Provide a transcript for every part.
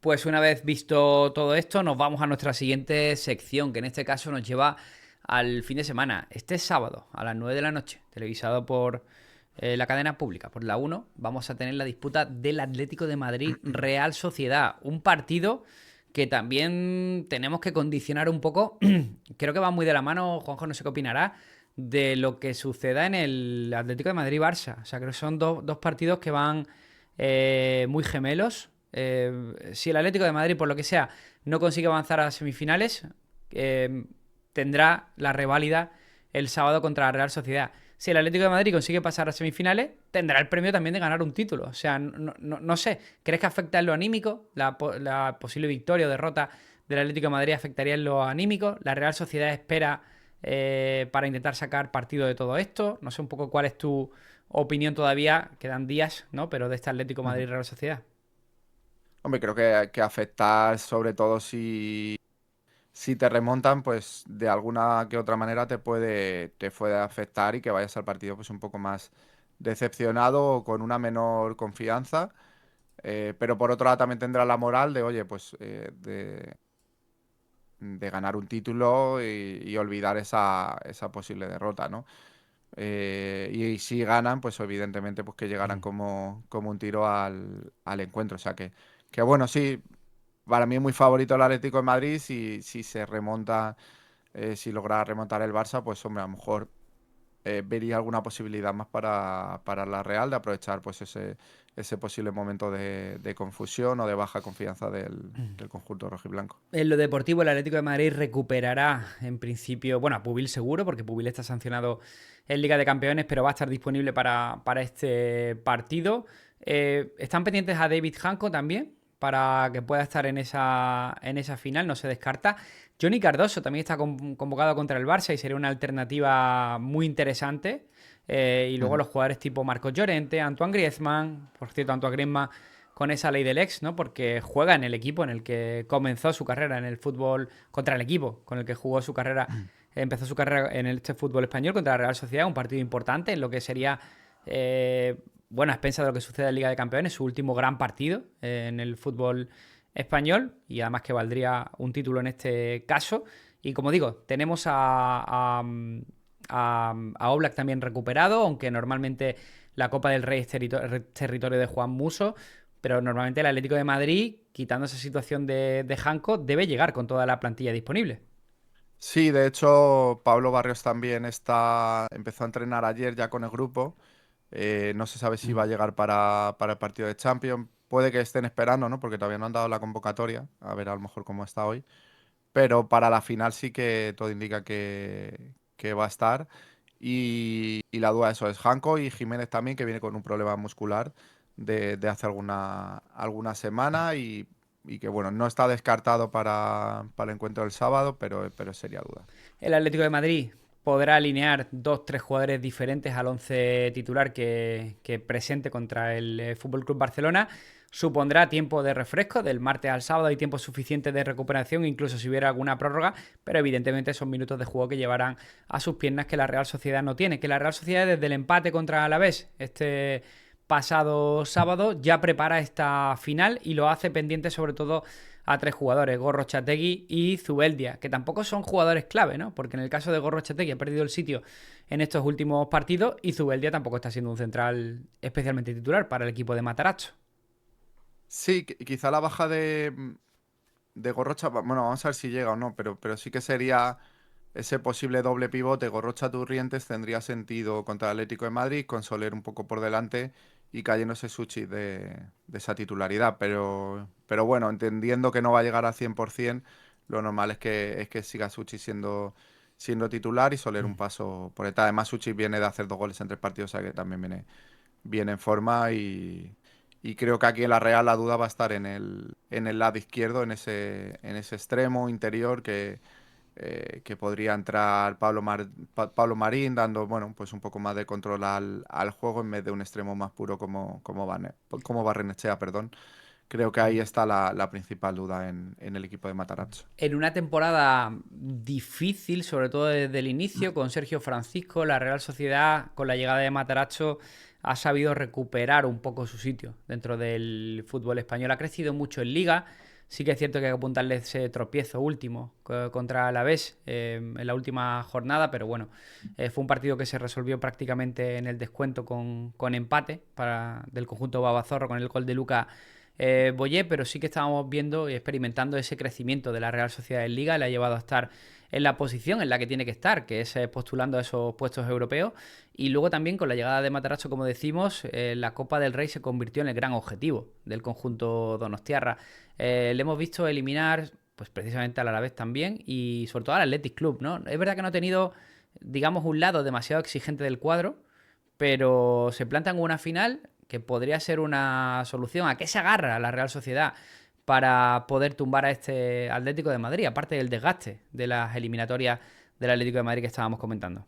Pues una vez visto todo esto, nos vamos a nuestra siguiente sección, que en este caso nos lleva al fin de semana. Este sábado, a las 9 de la noche, televisado por la cadena pública, por la Uno, vamos a tener la disputa del Atlético de Madrid Real Sociedad. Un partido que también tenemos que condicionar un poco. Creo que va muy de la mano, Juanjo, no sé qué opinará, de lo que suceda en el Atlético de Madrid-Barça. O sea, creo que son dos partidos que van muy gemelos. Si el Atlético de Madrid, por lo que sea, no consigue avanzar a semifinales, eh, tendrá la reválida el sábado contra la Real Sociedad. Si el Atlético de Madrid consigue pasar a semifinales, tendrá el premio también de ganar un título. O sea, no sé. ¿Crees que afecta en lo anímico? La posible victoria o derrota del Atlético de Madrid afectaría en lo anímico. La Real Sociedad espera para intentar sacar partido de todo esto. No sé un poco cuál es tu opinión todavía. Quedan días, ¿no? Pero de este Atlético Madrid-Real Sociedad. Hombre, creo que afectar, sobre todo si te remontan, pues de alguna que otra manera te puede afectar y que vayas al partido pues un poco más decepcionado o con una menor confianza. Pero por otro lado también tendrá la moral de, oye, pues de ganar un título y olvidar esa posible derrota, ¿no? Y si ganan, pues evidentemente pues que llegarán como un tiro al encuentro. O sea que bueno, sí, para mí es muy favorito el Atlético de Madrid. Si se remonta, si logra remontar el Barça, pues hombre, a lo mejor vería alguna posibilidad más para la Real de aprovechar pues ese posible momento de confusión o de baja confianza del conjunto rojiblanco. En lo deportivo, el Atlético de Madrid recuperará, en principio, bueno, a Pubil seguro, porque Pubil está sancionado en Liga de Campeones, pero va a estar disponible para este partido. Están pendientes a David Janko también, para que pueda estar en esa final, no se descarta. Johnny Cardoso también está convocado contra el Barça y sería una alternativa muy interesante. Y luego Ujú. los jugadores tipo Marcos Llorente, Antoine Griezmann, por cierto, Antoine Griezmann con esa ley del ex, ¿no? Porque juega en el equipo en el que comenzó su carrera en el fútbol, contra el equipo con el que jugó su carrera, empezó su carrera en este fútbol español contra la Real Sociedad, un partido importante en lo que sería, bueno, a expensas de lo que sucede en Liga de Campeones, su último gran partido en el fútbol español y además que valdría un título en este caso. Y como digo, tenemos a Oblak también recuperado, aunque normalmente la Copa del Rey es territorio de Juan Muso, pero normalmente el Atlético de Madrid, quitando esa situación de Janko, debe llegar con toda la plantilla disponible. Sí, de hecho, Pablo Barrios también empezó a entrenar ayer ya con el grupo. No se sabe si va a llegar para el partido de Champions. Puede que estén esperando, ¿no? Porque todavía no han dado la convocatoria. A ver a lo mejor cómo está hoy. Pero para la final sí que todo indica que va a estar. Y la duda eso es Janko y Jiménez también, que viene con un problema muscular de hace alguna semana y que bueno, no está descartado para el encuentro del sábado, pero sería duda. El Atlético de Madrid podrá alinear dos, tres jugadores diferentes al once titular que presente contra el Fútbol Club Barcelona. Supondrá tiempo de refresco, del martes al sábado hay tiempo suficiente de recuperación, incluso si hubiera alguna prórroga, pero evidentemente son minutos de juego que llevarán a sus piernas que la Real Sociedad no tiene. Que la Real Sociedad desde el empate contra Alavés este pasado sábado ya prepara esta final y lo hace pendiente sobre todo a tres jugadores, Gorrochategui y Zubeldia, que tampoco son jugadores clave, ¿no? Porque en el caso de Gorrochategui ha perdido el sitio en estos últimos partidos y Zubeldia tampoco está siendo un central especialmente titular para el equipo de Matarazzo. Sí, quizá la baja de Gorrocha, bueno, vamos a ver si llega o no, pero sí que sería ese posible doble pivote Gorrocha-Turrientes tendría sentido contra el Atlético de Madrid, con Soler un poco por delante y cayéndose Suchi de esa titularidad. Pero bueno, entendiendo que no va a llegar al 100%, lo normal es que siga Suchi siendo titular y Soler un paso por detrás. Además, Suchi viene de hacer 2 goles en 3 partidos, o sea que también viene en forma y creo que aquí en la Real la duda va a estar en el lado izquierdo, en ese extremo interior que podría entrar Pablo Marín dando, bueno, pues un poco más de control al juego en vez de un extremo más puro como Barrenechea, perdón. Creo que ahí está la principal duda en el equipo de Matarazzo. En una temporada difícil, sobre todo desde el inicio, con Sergio Francisco, la Real Sociedad, con la llegada de Matarazzo, ha sabido recuperar un poco su sitio dentro del fútbol español. Ha crecido mucho en Liga, Sí que es cierto que hay que apuntarle ese tropiezo último contra Alavés en la última jornada, pero bueno, fue un partido que se resolvió prácticamente en el descuento con empate del conjunto Babazorro con el gol de Luca Boyé, pero sí que estábamos viendo y experimentando ese crecimiento de la Real Sociedad en Liga, le ha llevado a estar en la posición en la que tiene que estar, que es postulando a esos puestos europeos. Y luego también con la llegada de Matarazzo, como decimos, la Copa del Rey se convirtió en el gran objetivo del conjunto donostiarra. Le hemos visto eliminar pues precisamente al Alavés también y sobre todo al Athletic Club, ¿no? Es verdad que no ha tenido, digamos, un lado demasiado exigente del cuadro, pero se planta en una final que podría ser una solución. ¿A qué se agarra la Real Sociedad para poder tumbar a este Atlético de Madrid? Aparte del desgaste de las eliminatorias del Atlético de Madrid que estábamos comentando.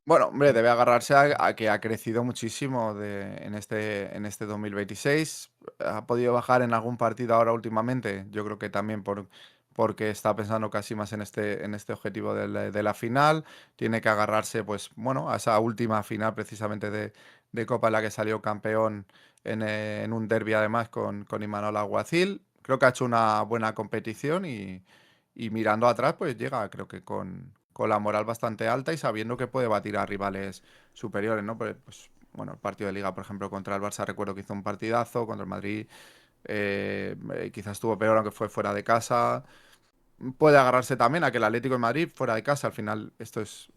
Bueno, hombre, debe agarrarse a que ha crecido muchísimo en este 2026. Ha podido bajar en algún partido ahora últimamente. Yo creo que también porque está pensando casi más en este objetivo de la final. Tiene que agarrarse, pues, bueno, a esa última final precisamente de Copa en la que salió campeón en un derbi además con Imanol Alguacil. Creo que ha hecho una buena competición y mirando atrás, pues llega, creo que con la moral bastante alta y sabiendo que puede batir a rivales superiores, ¿no? Pues, bueno, el partido de Liga, por ejemplo, contra el Barça, recuerdo que hizo un partidazo, contra el Madrid quizás estuvo peor, aunque fue fuera de casa. Puede agarrarse también a que el Atlético de Madrid, fuera de casa, al final esto es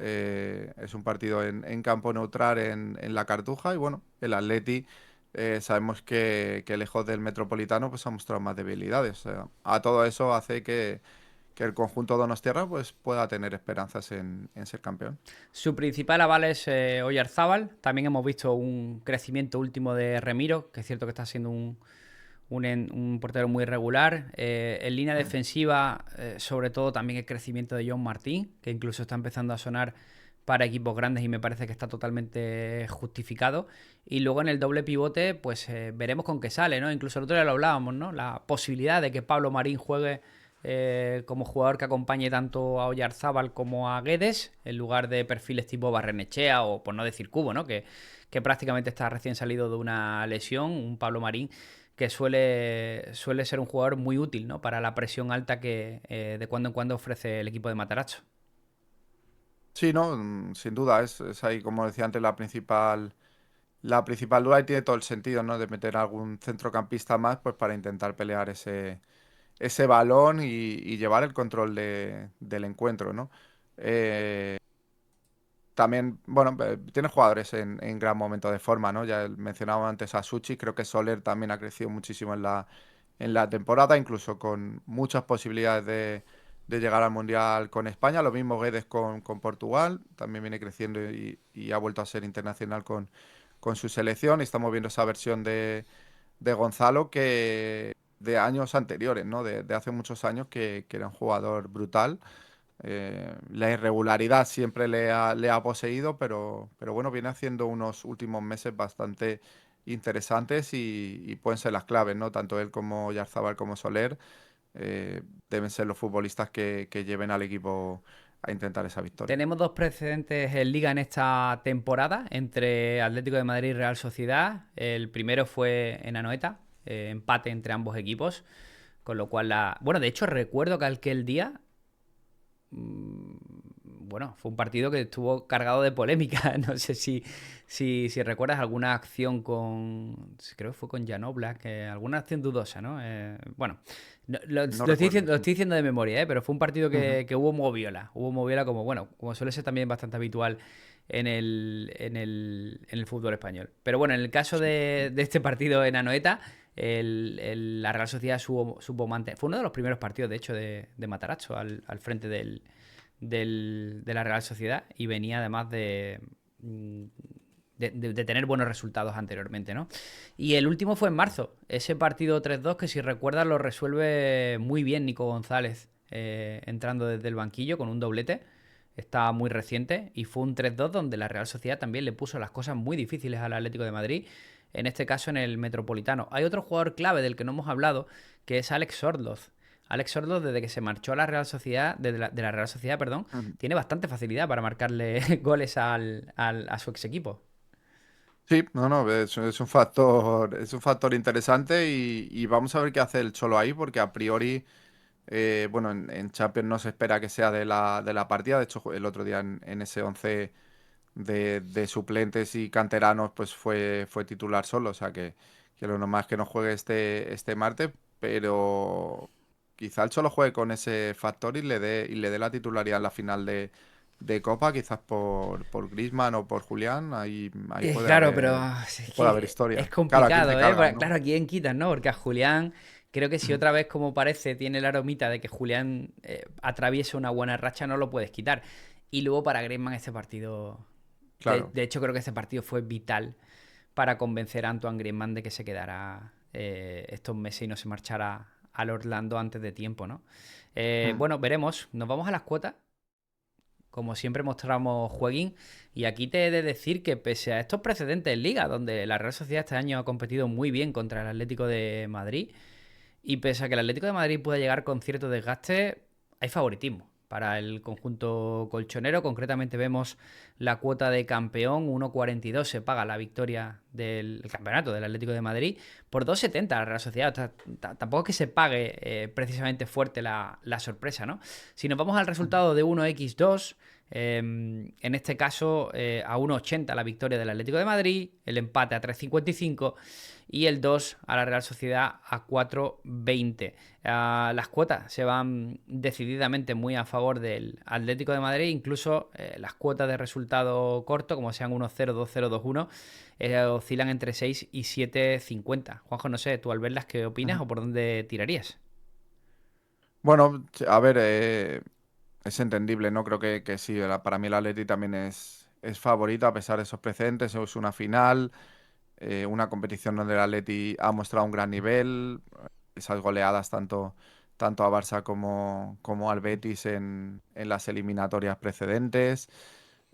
un partido en campo neutral en la Cartuja y bueno, el Atleti sabemos que lejos del Metropolitano pues ha mostrado más debilidades. O sea, a todo eso hace que el conjunto donostiarra pues pueda tener esperanzas en ser campeón. Su principal aval es Oyarzábal. También hemos visto un crecimiento último de Remiro, que es cierto que está siendo un portero muy regular. En línea defensiva, sobre todo, también el crecimiento de John Martín, que incluso está empezando a sonar para equipos grandes y me parece que está totalmente justificado. Y luego en el doble pivote, pues veremos con qué sale, ¿no? Incluso el otro día lo hablábamos, ¿no? La posibilidad de que Pablo Marín juegue como jugador que acompañe tanto a Oyarzábal como a Guedes, en lugar de perfiles tipo Barrenechea o por no decir Cubo, ¿no? Que prácticamente está recién salido de una lesión, un Pablo Marín que suele ser un jugador muy útil, ¿no? Para la presión alta que de cuando en cuando ofrece el equipo de Matarazzo. Sí, no, sin duda, es ahí, como decía antes, la principal duda y tiene todo el sentido, ¿no? De meter algún centrocampista más, pues para intentar pelear ese balón y llevar el control del encuentro, ¿no? Eh, También, bueno, tiene jugadores en gran momento de forma, ¿no? Ya mencionaba antes a Suchi, creo que Soler también ha crecido muchísimo en la temporada, incluso con muchas posibilidades de llegar al Mundial con España. Lo mismo Guedes con Portugal, también viene creciendo y ha vuelto a ser internacional con su selección. Y estamos viendo esa versión de Gonzalo que de años anteriores, ¿no? De hace muchos años que era un jugador brutal. La irregularidad siempre le ha poseído, pero bueno, viene haciendo unos últimos meses bastante interesantes y pueden ser las claves, ¿no? Tanto él como Yarzabal como Soler deben ser los futbolistas que lleven al equipo a intentar esa victoria. Tenemos dos precedentes en Liga en esta temporada entre Atlético de Madrid y Real Sociedad. El primero fue en Anoeta, empate entre ambos equipos, con lo cual Bueno, de hecho recuerdo que aquel día bueno, fue un partido que estuvo cargado de polémica. No sé si recuerdas alguna acción con. Creo que fue con Jan Oblak, alguna acción dudosa, ¿no? Bueno, No recuerdo. lo estoy diciendo de memoria, pero fue un partido Ujú. que hubo moviola. Hubo moviola como, bueno, como suele ser también bastante habitual en el fútbol español. Pero bueno, en el caso Sí. de este partido en Anoeta, la Real Sociedad supo mantener. Fue uno de los primeros partidos, de hecho, de Matarazzo al frente de la Real Sociedad y venía además de tener buenos resultados anteriormente, ¿no? Y el último fue en marzo, ese partido 3-2 que si recuerdas lo resuelve muy bien Nico González entrando desde el banquillo con un doblete. Está muy reciente y fue un 3-2 donde la Real Sociedad también le puso las cosas muy difíciles al Atlético de Madrid, en este caso en el Metropolitano. Hay otro jugador clave del que no hemos hablado, que es Alex Sorloz. Alex Sordo, desde que se marchó a la Real Sociedad, de la Real Sociedad, perdón, Ujú. tiene bastante facilidad para marcarle goles a su ex equipo. Sí, no, no, es un factor interesante y vamos a ver qué hace el Cholo ahí, porque a priori, bueno, en Champions no se espera que sea de la partida. De hecho, el otro día en ese 11 de suplentes y canteranos, pues fue titular solo. O sea que lo normal es que no juegue este martes, pero quizá el Cholo juegue con ese factor y le dé la titularidad en la final de Copa, quizás por Griezmann o por Julián. Ahí Claro, pero es puede haber que es historia. Claro, ¿a quién te complicado, ¿eh? cargas, no? Claro, ¿a quién quitas, no? Porque a Julián, creo que si otra vez, como parece, tiene la aromita de que Julián atraviese una buena racha, no lo puedes quitar. Y luego para Griezmann este partido... Claro. De hecho, creo que este partido fue vital para convencer a Antoine Griezmann de que se quedara estos meses y no se marchara al Orlando antes de tiempo, ¿no? Mm. Bueno, veremos. Nos vamos a las cuotas. Como siempre mostramos jueguín. Y aquí te he de decir que pese a estos precedentes en Liga, donde la Real Sociedad este año ha competido muy bien contra el Atlético de Madrid, y pese a que el Atlético de Madrid pueda llegar con cierto desgaste, hay favoritismo para el conjunto colchonero. Concretamente vemos la cuota de campeón, 1,42 se paga la victoria del campeonato del Atlético de Madrid por 2,70 la Real Sociedad. Tampoco es que se pague precisamente fuerte la sorpresa, ¿no? Si nos vamos al resultado de 1x2, en este caso a 1,80 la victoria del Atlético de Madrid, el empate a 3,55 y el 2 a la Real Sociedad a 4,20. Las cuotas se van decididamente muy a favor del Atlético de Madrid, incluso las cuotas de resultado corto, como sean 1-0, 2-0, 2-1, oscilan entre 6 y 7,50. Juanjo, no sé, tú al verlas, ¿qué opinas Ujú. o por dónde tirarías? Bueno, a ver, es entendible, ¿no? Creo que sí, para mí el Atleti también es favorito a pesar de esos precedentes. Es una final, una competición donde el Atleti ha mostrado un gran nivel, esas goleadas tanto a Barça como al Betis en las eliminatorias precedentes.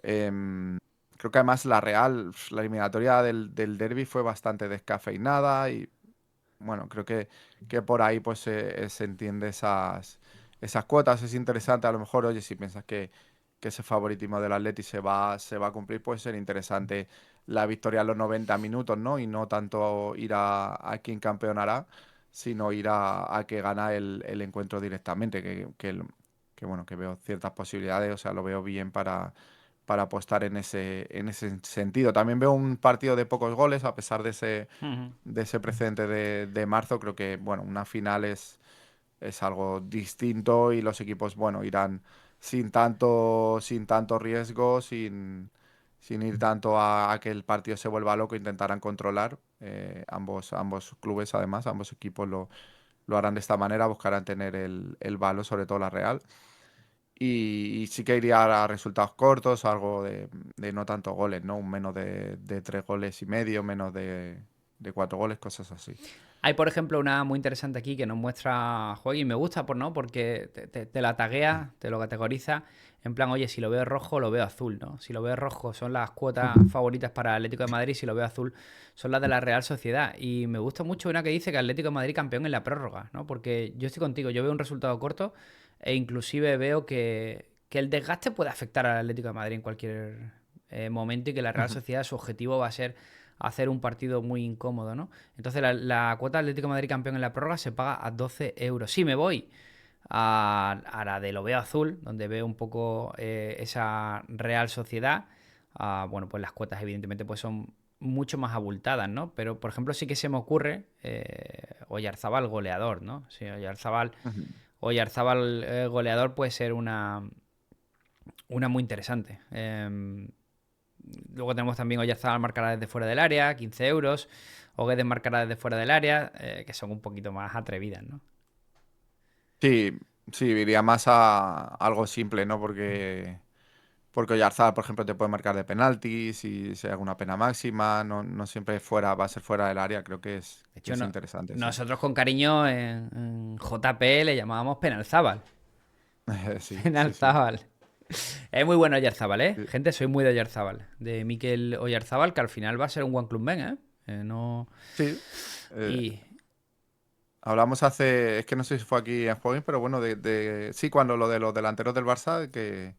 Em, Creo que además la Real, la eliminatoria del Derby fue bastante descafeinada y bueno, creo que por ahí pues se entiende esas cuotas. Es interesante, a lo mejor, oye, si piensas que ese favoritismo del Atleti se va a cumplir, puede ser interesante la victoria en los 90 minutos, ¿no? Y no tanto ir a quién campeonará, sino ir a que gana el encuentro directamente, bueno, que veo ciertas posibilidades, o sea, lo veo bien para apostar en ese sentido. También veo un partido de pocos goles, a pesar Ujú. de ese precedente de marzo. Creo que, bueno, una final es algo distinto y los equipos, bueno, irán sin tanto riesgo, sin ir tanto a que el partido se vuelva loco, intentarán controlar. Ambos clubes, además, ambos equipos lo harán de esta manera, buscarán tener el balón, sobre todo la Real. Y sí que iría a resultados cortos, algo de no tanto goles, ¿no? Un menos de 3 goles y medio, menos de 4 goles, cosas así. Hay, por ejemplo, una muy interesante aquí que nos muestra juego y me gusta por no, porque te la taguea, te lo categoriza. En plan, oye, si lo veo rojo, lo veo azul, ¿no? Si lo veo rojo son las cuotas favoritas para Atlético de Madrid, si lo veo azul son las de la Real Sociedad. Y me gusta mucho una que dice que Atlético de Madrid campeón en la prórroga, ¿no? Porque yo estoy contigo, yo veo un resultado corto e inclusive veo que el desgaste puede afectar al Atlético de Madrid en cualquier momento y que la Real Ujú. Sociedad su objetivo va a ser hacer un partido muy incómodo, ¿no? Entonces la cuota Atlético de Madrid campeón en la prórroga se paga a 12 euros. Si me voy a la de lo veo azul, donde veo un poco esa Real Sociedad, bueno, pues las cuotas evidentemente pues son mucho más abultadas, ¿no? Pero, por ejemplo, sí que se me ocurre Oyarzábal goleador, ¿no? Sí, Ujú. Oyarzábal goleador puede ser una muy interesante. Luego tenemos también Oyarzabal marcará desde fuera del área, 15 euros. O Guedes marcará desde fuera del área, que son un poquito más atrevidas, ¿no? Sí, sí, iría más a algo simple, ¿no? Porque Oyarzabal, por ejemplo, te puede marcar de penalti, si hay alguna pena máxima, no siempre va a ser fuera del área, creo que es, De que hecho, es interesante, sí. nosotros con cariño en JP le llamábamos Penalzábal. Sí, sí, sí. Penalzábal. Es muy bueno Oyarzábal, ¿eh? Sí. Gente, soy muy de Oyarzábal. De Mikel Oyarzábal, que al final va a ser un One Club Men, ¿eh? No... Sí, eh, Y... hablamos es que no sé si fue aquí en Juegos, pero bueno, sí, cuando lo de los delanteros del Barça, que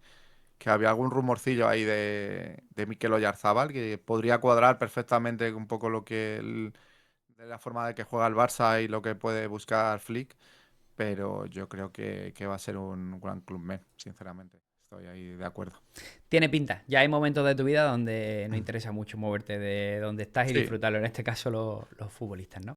que había algún rumorcillo ahí de Mikel Oyarzábal, que podría cuadrar perfectamente un poco de la forma de que juega el Barça y lo que puede buscar Flick, pero yo creo que va a ser un gran clubman, sinceramente. Estoy ahí de acuerdo. Tiene pinta. Ya hay momentos de tu vida donde no interesa mucho moverte de donde estás y Sí, disfrutarlo. En este caso, los futbolistas, ¿no?